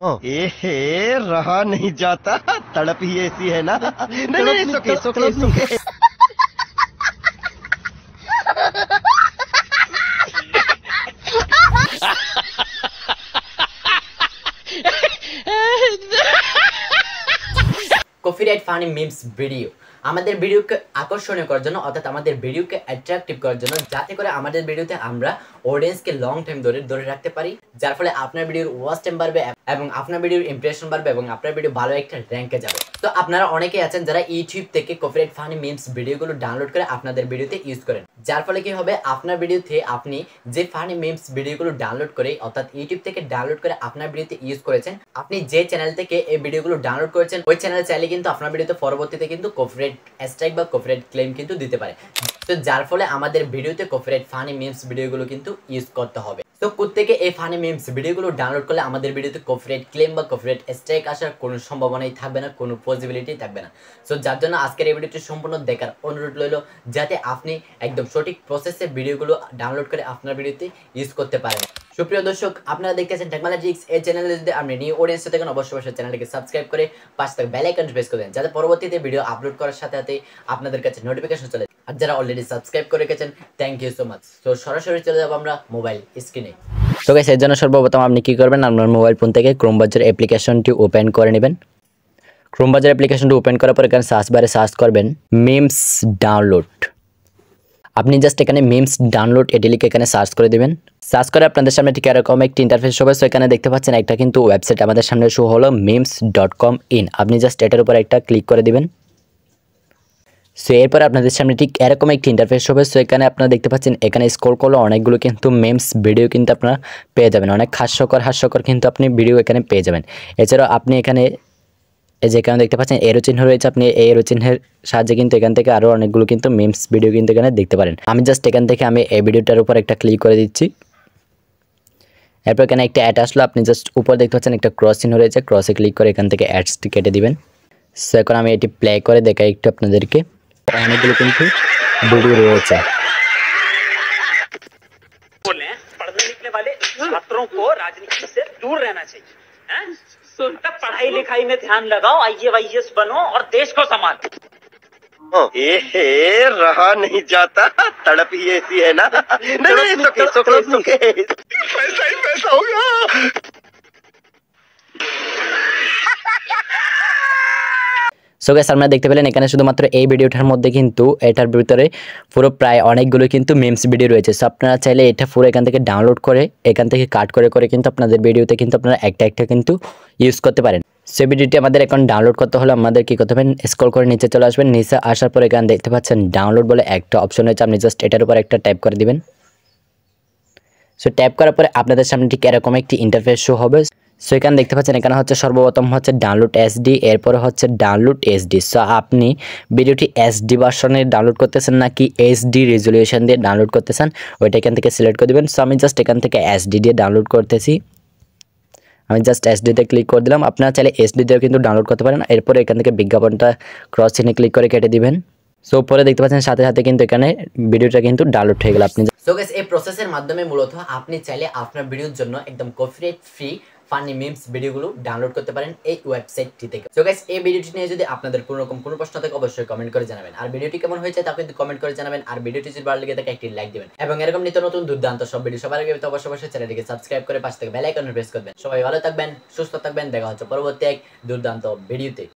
एहे रहा नहीं जाता, तड़प ही ऐसी है ना। नहीं नहीं, सुके सुके सुके। কপিরাইট ফানি মিমস ভিডিও আমাদের ভিডিওকে আকর্ষণীয় করার জন্য, অর্থাৎ আমাদের ভিডিওকে অ্যাট্রাকটিভ করার জন্য, যাতে করে আমাদের ভিডিওতে আমরা অডিয়েন্সকে লং টাইম ধরে রাখতে পারি, যার ফলে আপনার ভিডিওর ওয়াচ টাইম বাড়বে এবং আপনার ভিডিওর ইমপ্রেশন বাড়বে এবং আপনার ভিডিও ভালো একটা র্যাঙ্কে যাবে। তো আপনারা অনেকেই আছেন যারা ইউটিউব থেকে কপিরাইট ফানি মিমস ভিডিওগুলো ডাউনলোড করে আপনাদের ভিডিওতে ইউজ করেন, যার ফলে কি হবে, আপনার ভিডিওতে আপনি যে ফানি মিমস ভিডিওগুলো ডাউনলোড করে, অর্থাৎ ইউটিউব থেকে ডাউনলোড করে আপনার ভিডিওতে ইউজ করেছেন, আপনি যে চ্যানেল থেকে এই ভিডিওগুলো ডাউনলোড করেছেন ওই চ্যানেল চাইলে কিন্তু আপনার ভিডিওতে পরবর্তীতে কিন্তু কপিরাইট স্ট্রাইক বা কপিরাইট ক্লেম কিন্তু দিতে পারে। তো যার ফলে আমাদের ভিডিওতে কপিরাইট ফানি মিমস ভিডিওগুলো কিন্তু ইউজ করতে হবে। তো কোত্থেকে এই ফানি মিমস ভিডিওগুলো ডাউনলোড করলে আমাদের ভিডিওতে কপিরাইট ক্লেম বা কপিরাইট স্ট্রাইক আসার কোনো সম্ভাবনাই থাকবে না, কোনো পসিবিলিটি থাকবে না। সো যার জন্য আজকের এই ভিডিওটি সম্পূর্ণ দেখার অনুরোধ রইল, যাতে আপনি একদম সঠিক প্রসেসে ভিডিওগুলো ডাউনলোড করে আপনার ভিডিওতে ইউজ করতে পারেন। সুপ্রিয় দর্শক, আপনারা দেখতেছেন টেকনোলজিক্স। এই চ্যানেলে যদি আপনি নিউ অডিয়েন্স থাকেন, অবশ্যই চ্যানেলটিকে সাবস্ক্রাইব করে পাশে থাকা বেল আইকন প্রেস করে দেন, যাতে পরবর্তীতে ভিডিও আপলোড করার সাথে সাথে আপনাদের কাছে নোটিফিকেশন চলে। আর যারা অলরেডি সাবস্ক্রাইব করে গেছেন, থ্যাংক ইউ সো মাচ। তো সরাসরি চলে যাব আমরা মোবাইল স্ক্রিনে। তো গাইস, এর জন্য সর্বপ্রথম আপনি কি করবেন, আপনার মোবাইল ফোন থেকে ক্রোম ব্রাউজার অ্যাপ্লিকেশনটি ওপেন করে নেবেন। ক্রোম ব্রাউজার অ্যাপ্লিকেশনটি ওপেন করার পর এখানে সার্চ বারে সার্চ করবেন মিমস ডাউনলোড। আপনি জাস্ট এখানে মিমস ডাউনলোড এটি লিখে এখানে সার্চ করে দিবেন। সার্চ করে আপনাদের সামনে ঠিক এরকম একটি ইন্টারফেস হবে। সো এখানে দেখতে পাচ্ছেন একটা কিন্তু ওয়েবসাইট আমাদের সামনে শো হলো memes.com in। আপনি জাস্ট এটার উপর একটা ক্লিক করে দিবেন। সো এরপর আপনাদের সামনে ঠিক এরকম একটি ইন্টারফেস হবে। সো এখানে আপনারা দেখতে পাচ্ছেন, এখানে স্ক্রল করলে অনেকগুলো কিন্তু মেমস ভিডিও কিন্তু আপনারা পেয়ে যাবেন। অনেক হাস্যকর কিন্তু আপনি ভিডিও এখানে পেয়ে যাবেন। এছাড়াও আপনি এখানে এই যে এখানে দেখতে পাচ্ছেন এরো চিহ্ন রয়েছে, আপনি এই এরো চিহ্নের সাহায্যে কিন্তু এখান থেকে আরও অনেকগুলো কিন্তু মিমস ভিডিও কিন্তু এখানে দেখতে পারেন। আমি জাস্ট এখান থেকে আমি এই ভিডিওটার উপর একটা ক্লিক করে দিচ্ছি। এরপর এখানে একটা অ্যাড আসলো, আপনি জাস্ট উপর দেখতে পাচ্ছেন একটা ক্রস চিহ্ন রয়েছে, ক্রসে ক্লিক করে এখান থেকে অ্যাডসটি কেটে দিবেন। সো এখন আমি এটি প্লে করে দেখাই একটু আপনাদেরকে। অনেকগুলো কিন্তু ভিডিও রয়েছে। पढ़ने लिखने वाले छात्रों को राजनीति से दूर रहना चाहिए, हैं? मतलब पढ़ाई लिखाई में ध्यान लगाओ, आईएएस बनो और देश को संभालो। एहे रहा नहीं जाता, तड़प ही ऐसी है ना। नहीं नहीं, सुके सुके सुके। पैसा ही पैसा होगा। সো গাইস, আপনারা দেখতে পেলেন এখানে শুধুমাত্র এই ভিডিওটার মধ্যে কিন্তু এটার ভিতরে পুরো প্রায় অনেকগুলো কিন্তু মিমস ভিডিও রয়েছে। সো আপনারা চাইলে এটা পুরো এখান থেকে ডাউনলোড করে এখান থেকে কাট করে কিন্তু আপনাদের ভিডিওতে কিন্তু আপনারা একটা কিন্তু ইউজ করতে পারেন। সো ভিডিওটি আমাদের এখন ডাউনলোড করতে হলে আমাদের কি করতে হবে, স্ক্রল করে নিচে চলে আসবেন। নিচে আসার পর এখানে দেখতে পাচ্ছেন ডাউনলোড বলে একটা অপশন রয়েছে, আপনি জাস্ট এটার উপর একটা ট্যাপ করে দিবেন। সো ট্যাপ করার পরে আপনাদের সামনে ঠিক এরকম একটি ইন্টারফেস শো হবে। সো এখানে দেখতে পাচ্ছেন এখানে হচ্ছে সর্বপ্রথম হচ্ছে ডাউনলোড এসডি, এরপরে হচ্ছে ডাউনলোড এসডি। সো আপনি ভিডিওটি এসডি ভার্সনে ডাউনলোড করতেছেন নাকি এইচডি রেজলিউশন দিয়ে ডাউনলোড করতেছেন, ওইটা এখান থেকে সিলেক্ট করে দেবেন। সো আমি জাস্ট এখান থেকে এসডি দিয়ে ডাউনলোড করতেছি। আমি জাস্ট এসডিতে ক্লিক করে দিলাম। আপনারা চাইলে এসডি দিয়েও কিন্তু ডাউনলোড করতে পারেন। এরপরে এখান থেকে বিজ্ঞাপনটা ক্রস চিহ্নে ক্লিক করে কেটে দিবেন। সো উপরে দেখতে পাচ্ছেন সাথে কিন্তু এখানে ভিডিওটা কিন্তু ডাউনলোড হয়ে গেল। আপনি সো গাইস, এই প্রসেসের মাধ্যমে মূলত আপনি চাইলে আপনার ভিডিওর জন্য একদম কপিরাইট ফ্রি ফানি মিমস ভিডিওগুলো ডাউনলোড করতে পারেন এই ওয়েবসাইটটি থেকে। সো গাইস, এই ভিডিওটি নিয়ে যদি আপনাদের কোনো রকম কোনো প্রশ্ন থাকে অবশ্যই কমেন্ট করে জানাবেন। আর ভিডিওটি কেমন হয়েছে তা কিন্তু কমেন্ট করে জানাবেন। আর ভিডিওটি যদি ভালো লেগে থাকে একটি লাইক দিবেন এবং এরকম নিত্য নতুন দুর্দান্ত সব ভিডিও সবার আগে পেতে অবশ্যই চ্যানেলটিকে সাবস্ক্রাইব করে পাশে থেকে বেল আইকন প্রেস করবেন। সবাই ভালো থাকবেন, সুস্থ থাকবেন, দেখা হচ্ছে পরবর্তী এক দুর্দান্ত ভিডিওতে।